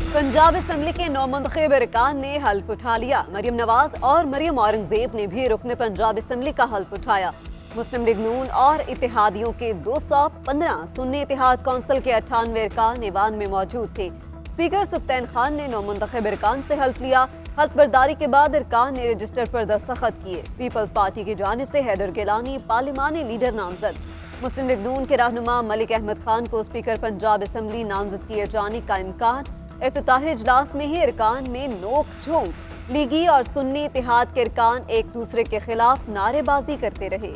Punjab assembly के 9 मुंतखब अरकान ने हल्फ उठा लिया। मरियम नवाज और मरियम औरंगजेब ने भी रुकन पंजाब असम्बली का हल्फ उठाया। मुस्लिम लीग नून और इत्तेहादियों के 215, सुन्नी इत्तेहाद कौंसिल के 98 अरकान ईवान में मौजूद थे। स्पीकर सुख्तैन खान ने 9 मुंतखब अरकान से हल्फ लिया। हल्फ बर्दारी के बाद अरकान ने रजिस्टर पर दस्तखत किए। पीपल्स पार्टी की जानिब से हैदर गिलानी पार्लिमानी लीडर नामजद। मुस्लिम लीग नून के रहनुमा मलिक अहमद खान को स्पीकर पंजाब असम्बली नामजद किए जाने का इम्कान। इफ्तिताही इजलास में ही अरकान में नोक झोंक, लीगी और सुन्नी इत्तेहाद के अरकान एक दूसरे के खिलाफ नारेबाजी करते रहे।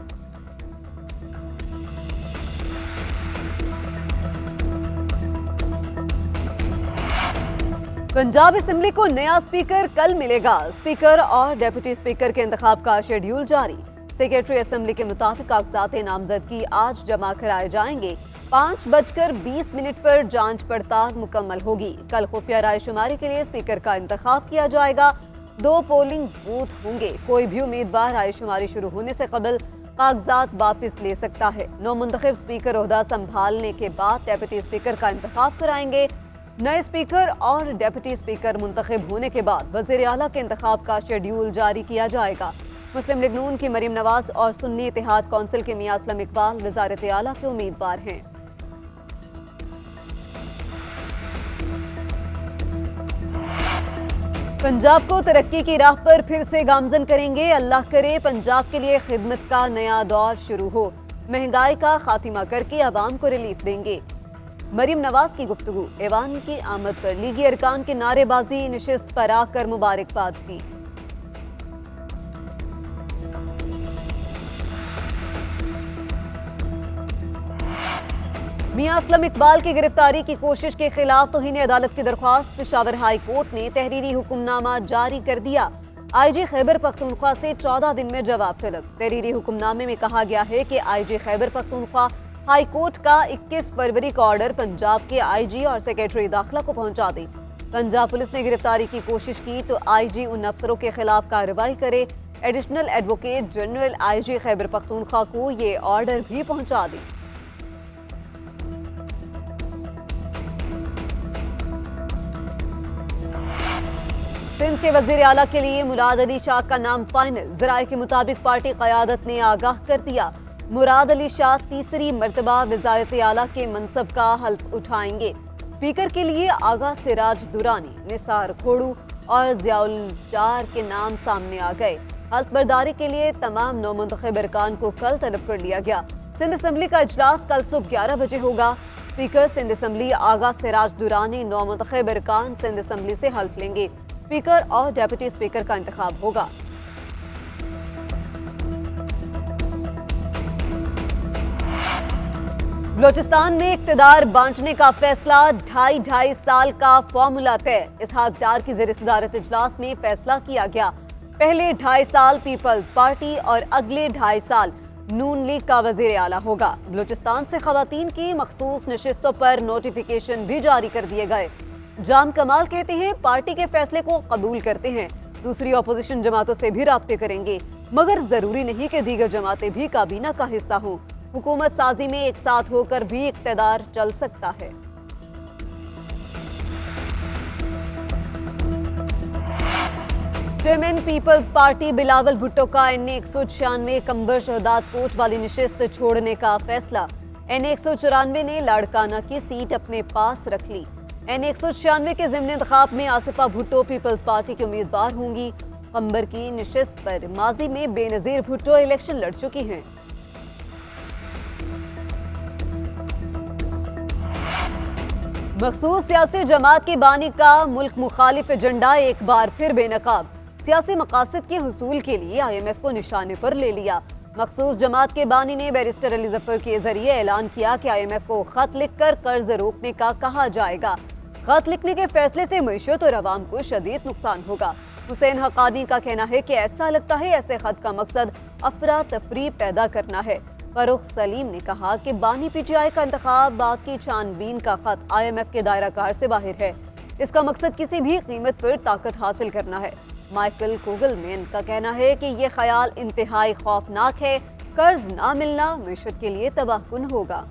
पंजाब असम्बली को नया स्पीकर कल मिलेगा। स्पीकर और डेप्यूटी स्पीकर के इंतखाब का शेड्यूल जारी। सेक्रेटरी असम्बली के मुताबिक कागजात नामजदगी आज जमा कराए जाएंगे। 5:20 पर जांच पड़ताल मुकम्मल होगी। कल खुफिया राय शुमारी के लिए स्पीकर का इंतखाब किया जाएगा। 2 पोलिंग बूथ होंगे। कोई भी उम्मीदवार राय शुमारी शुरू होने से कबल कागजात वापस ले सकता है। 9 मुंतखब स्पीकर ओहदा संभालने के बाद डेप्यूटी स्पीकर का इंतखाब कराएंगे। नए स्पीकर और डेप्यूटी स्पीकर मुंतखब होने के बाद वज़ीर आला के इंतखाब का शेड्यूल जारी किया जाएगा। मुस्लिम लीग नून की मरियम नवाज और सुन्नी इत्तेहाद कौंसिल के मियां असलम इकबाल वज़ारत आला के उम्मीदवार हैं। पंजाब को तरक्की की राह पर फिर से गामजन करेंगे। अल्लाह करे पंजाब के लिए खिदमत का नया दौर शुरू हो। महंगाई का खात्मा करके अवाम को रिलीफ देंगे। मरियम नवाज की गुफ्तगू। ऐवान की आमद पर लीगी अरकान की नारेबाजी, नशिस्त पर आकर मुबारकबाद की। मियां असलम इकबाल की गिरफ्तारी की कोशिश के खिलाफ तौहीन अदालत की दरख्वास्त। पेशावर हाई कोर्ट ने तहरीरी हुक्मनामा जारी कर दिया। IG खैबर पख्तूनख्वा से 14 दिन में जवाब तलब। तहरीरी हुक्मनामे में कहा गया है कि IG Khyber Pakhtunkhwa high court का 21 फरवरी का ऑर्डर पंजाब के IG और सेक्रेटरी दाखिला को पहुंचा दे। पंजाब पुलिस ने गिरफ्तारी की कोशिश की तो IG उन अफसरों के खिलाफ कार्रवाई करे। Additional advocate general IG Khyber Pakhtunkhwa को ये ऑर्डर भी पहुंचा दे। सिंध के वजीर आला के लिए मुराद अली शाह का नाम फाइनल। जराये के मुताबिक पार्टी क़यादत ने आगाह कर दिया। मुराद अली शाह तीसरी मरतबा वज़ारत आला के मनसब का हल्फ उठाएंगे। स्पीकर के लिए आगा सिराज दुरानी, निसार खोड़ू और ज़ियाउल जार के नाम सामने आ गए। हल्फ बर्दारी के लिए तमाम 9 मुंतखब अरकान को कल तलब कर लिया गया। सिंध असम्बली का इजलास कल सुबह 11 बजे होगा। स्पीकर सिंध असम्बली आगा सिराज दुरानी, 9 मुंतखब अरकान सिंध असम्बली से हल्फ लेंगे। स्पीकर और डेप्यूटी स्पीकर का इंतखाब होगा। बलोचिस्तान में इक्तदार बांटने का फैसला। 2.5 साल का फॉर्मूला तय। इसहाक डार की ज़ेर सदारत इजलास में फैसला किया गया। पहले 2.5 साल पीपल्स पार्टी और अगले 2.5 साल नून लीग का वजीर आला होगा। बलोचिस्तान से खवातीन की मखसूस नशिस्तों पर नोटिफिकेशन भी जारी कर दिए गए। जाम कमाल कहते हैं पार्टी के फैसले को कबूल करते हैं। दूसरी अपोजिशन जमातों से भी राब्ते करेंगे, मगर जरूरी नहीं कि दीगर जमातें भी काबीना का हिस्सा हों। हुकूमत साजी में एक साथ होकर भी इक्तदार चल सकता है। Chairman peoples party Bilawal Bhutto का NA 196 कंबर शहदाद कोट वाली नशिस्त छोड़ने का फैसला। NA 194 ने लाड़काना की सीट अपने पास रख ली। NA 196 के ज़िम्नी इंतखाब में आसिफा भुट्टो पीपल्स पार्टी की उम्मीदवार होंगी। कंबर की नशिस्त पर माजी में बेनजीर भुट्टो इलेक्शन लड़ चुकी हैं। मखसूस सियासी जमात की बानी का मुल्क मुखालिफ एजेंडा एक बार फिर बेनकाब। सियासी मकासद के हुसूल के लिए IMF को निशाने पर ले लिया। मखसूस जमात के बानी ने बैरिस्टर अली जफर के जरिए ऐलान किया कि IMF को खत लिखकर कर्ज रोकने का कहा जाएगा। खत लिखने के फैसले से मईशत और अवाम को शदीद नुकसान होगा। हुसैन हकानी का कहना है कि ऐसा लगता है ऐसे खत का मकसद अफरा तफरी पैदा करना है। फरूख सलीम ने कहा कि बानी PTI का इंतखाब बाकी छानबीन का खत IMF के दायरा कार से बाहर है। इसका मकसद किसी भी कीमत पर ताकत हासिल करना है। माइकल कोगलमैन का कहना है कि यह ख्याल इंतहाई खौफनाक है। कर्ज ना मिलना मईशत के लिए तबाहकुन होगा।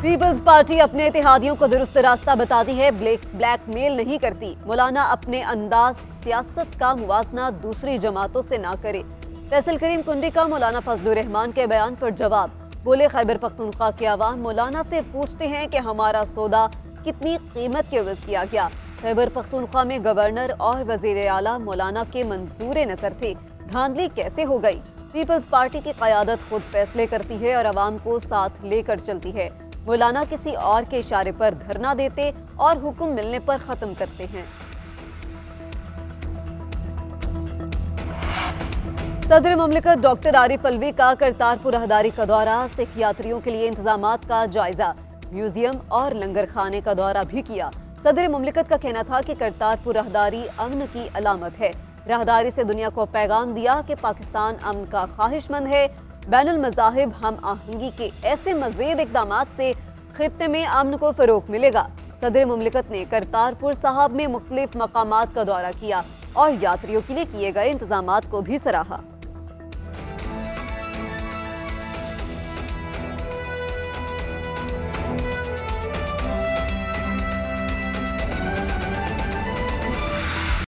पीपल्स पार्टी अपने इत्तेहादियों को दुरुस्त रास्ता बताती है, ब्लैकमेल नहीं करती। मौलाना अपने अंदाज सियासत का मुवाजना दूसरी जमातों से ना करे। फैसल करीम कुंडी का मौलाना फजलुर रहमान के बयान पर जवाब। बोले, खैबर पख्तूनख्वा के अवाम मौलाना से पूछते हैं कि हमारा सौदा कितनी कीमत के एवज किया गया। खैबर पख्तूनख्वा में गवर्नर और वजीर आला मौलाना के मंसूर नजर थे, धांधली कैसे हो गई। पीपल्स पार्टी की क़यादत खुद फैसले करती है और अवाम को साथ लेकर चलती है। मौलाना किसी और के इशारे पर धरना देते और हुक्म मिलने पर खत्म करते हैं। सदर मुमलिकत डॉक्टर आरिफ अलवी का करतारपुर राहदारी का दौरा, सिख यात्रियों के लिए इंतजामात का जायजा, म्यूजियम और लंगर खाने का दौरा भी किया। सदर मुमलिकत का कहना था कि करतारपुर राहदारी अमन की अलामत है। राहदारी से दुनिया को पैगाम दिया कि पाकिस्तान अमन का ख्वाहिशमंद है। बैनुल मज़ाहिब हम आहंगी के ऐसे मज़ीद इक़दामात से खित्ते में अमन को फ़रोग़ मिलेगा। सदर मुमलिकत ने करतारपुर साहब में मुख्तलिफ मकामात का दौरा किया और यात्रियों के लिए किए गए इंतजामात को भी सराहा।